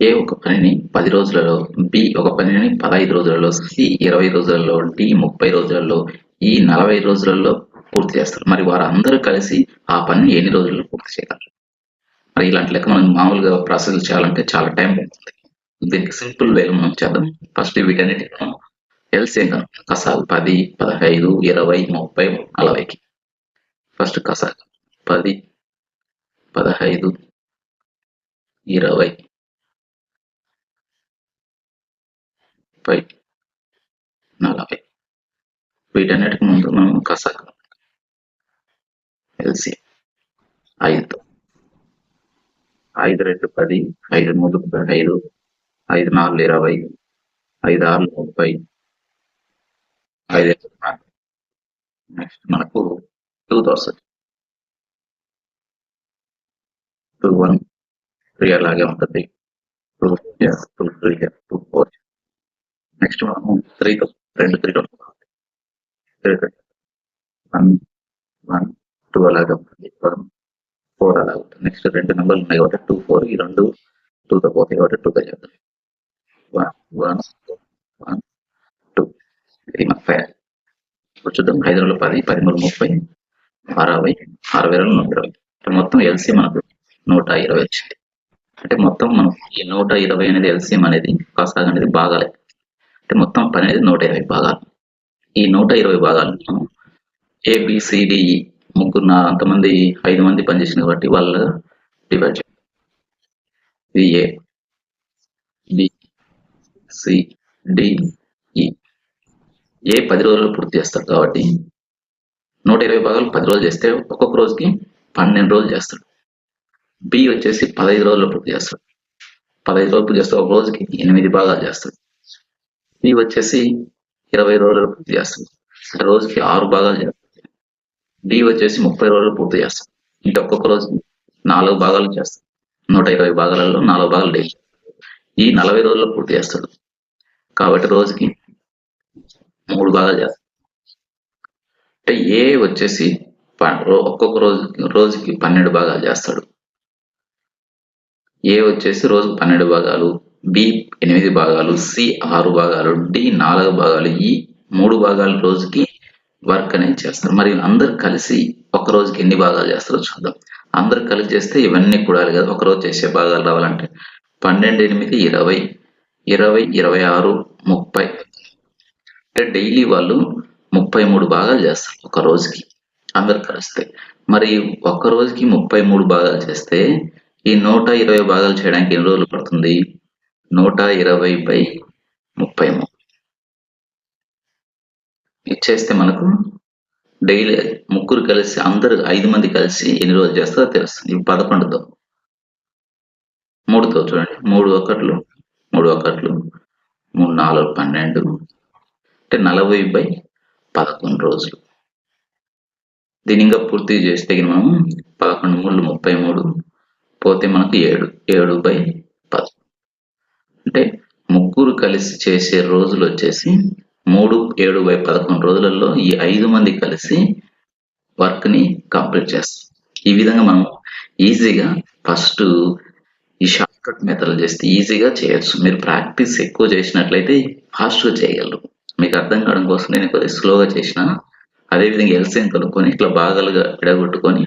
ఏ ఒక పనిని 10 రోజులలో, బి ఒక పనిని 15 రోజులలో, సి 20 రోజులలో, డి 30 రోజులలో, ఈ 40 రోజులలో పూర్తి చేస్తారు. మరి వారందరూ కలిసి ఆ పనిని ఎన్ని రోజుల్లో పూర్తి చేయగలరు? మరి ఇలాంటి లెక్క మనం మామూలుగా ప్రాసెస్ చేయాలంటే చాలా టైం పడుతుంది. దీనికి సింపుల్ వేలో మనం చేద్దాం. ఫస్ట్ వీటన్నిటిని మనం ఎల్సిఎం కనుక్కుందాం. కసాగు 10, 15, 20, 30, 40కి. ఫస్ట్ కసాగు 10, 15, 20, 30, 40. వీటన్నిటికి ముందు మనం కసాగు ఎల్సిఎం 5తో 5 2 10, 5 3 15, 5 4 20, 5 6 30, 5 నెక్స్ట్ మనకు 2 వస్తుంది. 2 1 3 అలాగే ఉంటుంది. 2 2 3 2 4. నెక్స్ట్ మనము 3తో 2 3 1 1 2 అలాగే ఉంటుంది. 4 అలా ఉంటుంది. నెక్స్ట్ 2 నెంబర్లు ఉన్నాయి కాబట్టి 2 4 ఈ 2 2తో పోతాయి కాబట్టి 2తో చేద్దాం. 1 1 1 2 ఇది మన ఫైర్. ఇప్పుడు చూద్దాం. 5 రోజులు 10, 13 30, 60, 60 రోజులు 120. మొత్తం ఎల్సీ మనకు 120 వచ్చింది. అంటే మొత్తం మనం ఈ 120 అనేది ఎల్సిఎం అనేది కాసాగ్ అనేది భాగాలే. అంటే మొత్తం పని అనేది 120 భాగాలు. ఈ 120 భాగాలు మనం ఏబిసిడిఈ ముగ్గురు అంతమంది 5 మంది పనిచేసిన కాబట్టి వాళ్ళు డివైడ్ చేయాలి. ఇది ఏ బి సి డి ఈ. ఏ 10 రోజులు పూర్తి చేస్తారు కాబట్టి 120 భాగాలు 10 రోజులు చేస్తే ఒక్కొక్క రోజుకి 12 రోజులు చేస్తాడు. బి వచ్చేసి 15 రోజులు పూర్తి చేస్తాడు. 15 రోజులు పూర్తి చేస్తే ఒక రోజుకి 8 భాగాలు చేస్తాడు. సి వచ్చేసి 20 రోజులు పూర్తి చేస్తాడు. అంటే రోజుకి 6 భాగాలు చేస్తాడు. డి వచ్చేసి 30 రోజులు పూర్తి చేస్తాడు. అంటే ఒక్కొక్క రోజు 4 భాగాలు చేస్తాడు. 120 భాగాలలో 4 భాగాలు డే. ఈ 40 రోజుల్లో పూర్తి చేస్తాడు కాబట్టి రోజుకి 3 భాగాలు చేస్తాడు. అంటే ఏ వచ్చేసి ఒక్కొక్క రోజుకి 12 భాగాలు చేస్తాడు. ఏ వచ్చేసి రోజుకు 12 భాగాలు, బి 8 భాగాలు, సి 6 భాగాలు, డి 4 భాగాలు, ఈ 3 భాగాలు రోజుకి వర్క్ అనేది చేస్తారు. మరి అందరు కలిసి ఒక రోజుకి ఎన్ని భాగాలు చేస్తారో చూద్దాం. అందరు కలిసి చేస్తే ఇవన్నీ కూడాలి కదా ఒక రోజు చేసే భాగాలు రావాలంటే 12 8 20, 20 26 30. అంటే డైలీ వాళ్ళు 33 భాగాలు చేస్తారు ఒక రోజుకి అందరు కలిస్తే. మరి ఒక్క రోజుకి 33 భాగాలు చేస్తే ఈ 120 భాగాలు చేయడానికి ఎన్ని రోజులు పడుతుంది? 120/33 ఇచ్చేస్తే మనకు డైలీ ముగ్గురు కలిసి అందరు 5 మంది కలిసి ఎన్ని రోజులు చేస్తారో తెలుస్తుంది. 11తో 3తో చూడండి. 3 1 3 1 3 4 12 అంటే 40/11 రోజులు. దీని ఇంకా పూర్తి చేస్తే మనం 11 3 33 పోతే మనకు 7 7/10. అంటే ముగ్గురు కలిసి చేసే రోజులు వచ్చేసి 3 7/11 రోజులలో ఈ 5 మంది కలిసి వర్క్ ని కంప్లీట్ చేస్తారు. ఈ విధంగా మనం ఈజీగా ఫస్ట్ ఈ షార్ట్ కట్ మెథడ్ చేస్తే ఈజీగా చేయొచ్చు. మీరు ప్రాక్టీస్ ఎక్కువ చేసినట్లయితే ఫాస్ట్ గా చేయగలరు. మీకు అర్థం కావడం కోసం నేను కొద్దిగా స్లోగా చేసిన. అదేవిధంగా ఎల్సిఎం కనుక్కొని ఇట్లా భాగాలుగా విడగొట్టుకొని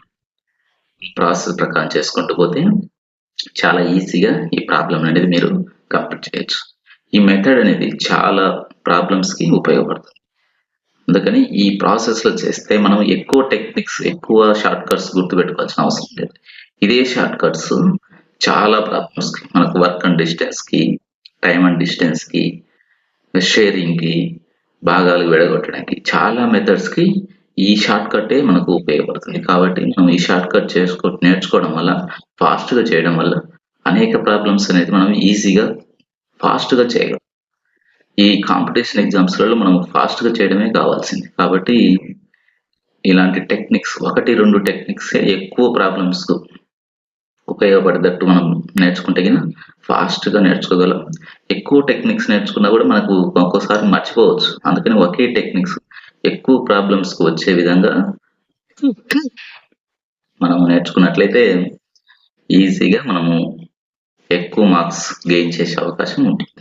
ప్రాసెస్ ప్రకారం చేసుకుంటూ పోతే చాలా ఈజీగా ఈ ప్రాబ్లం అనేది మీరు కంప్లీట్ చేయొచ్చు. ఈ మెథడ్ అనేది చాలా ప్రాబ్లమ్స్ కి ఉపయోగపడుతుంది. అందుకని ఈ ప్రాసెస్ లో చేస్తే మనం ఎక్కువ టెక్నిక్స్ ఎక్కువ షార్ట్ కట్స్ గుర్తుపెట్టుకోవాల్సిన అవసరం లేదు. ఇదే షార్ట్ కట్స్ చాలా ప్రాబ్లమ్స్ కి మనకు వర్క్ అండ్ డిస్టెన్స్ కి, టైమ్ అండ్ డిస్టెన్స్ కి, షేరింగ్ కి, భాగాలు విడగొట్టడానికి చాలా మెథడ్స్ కి ఈ షార్ట్ కట్టే మనకు ఉపయోగపడుతుంది. కాబట్టి మనం ఈ షార్ట్ కట్ నేర్చుకోవడం వల్ల ఫాస్ట్ గా చేయడం వల్ల అనేక ప్రాబ్లమ్స్ అనేది మనం ఈజీగా ఫాస్ట్ గా చేయగలం. ఈ కాంపిటీషన్ ఎగ్జామ్స్ లలో మనం ఫాస్ట్ గా చేయడమే కావాల్సింది. కాబట్టి ఇలాంటి టెక్నిక్స్ 1 2 టెక్నిక్స్ ఎక్కువ ప్రాబ్లమ్స్ ఉపయోగపడేటట్టు మనం నేర్చుకుంటే ఫాస్ట్ గా నేర్చుకోగలం. ఎక్కువ టెక్నిక్స్ నేర్చుకున్నా కూడా మనకు ఒక్కోసారి మర్చిపోవచ్చు. అందుకని ఒకే టెక్నిక్స్ ఎక్కువ ప్రాబ్లమ్స్ కు వచ్చే విధంగా మనం నేర్చుకున్నట్లయితే ఈజీగా మనము ఎక్కువ మార్క్స్ గెయిన్ చేసే అవకాశం ఉంటుంది.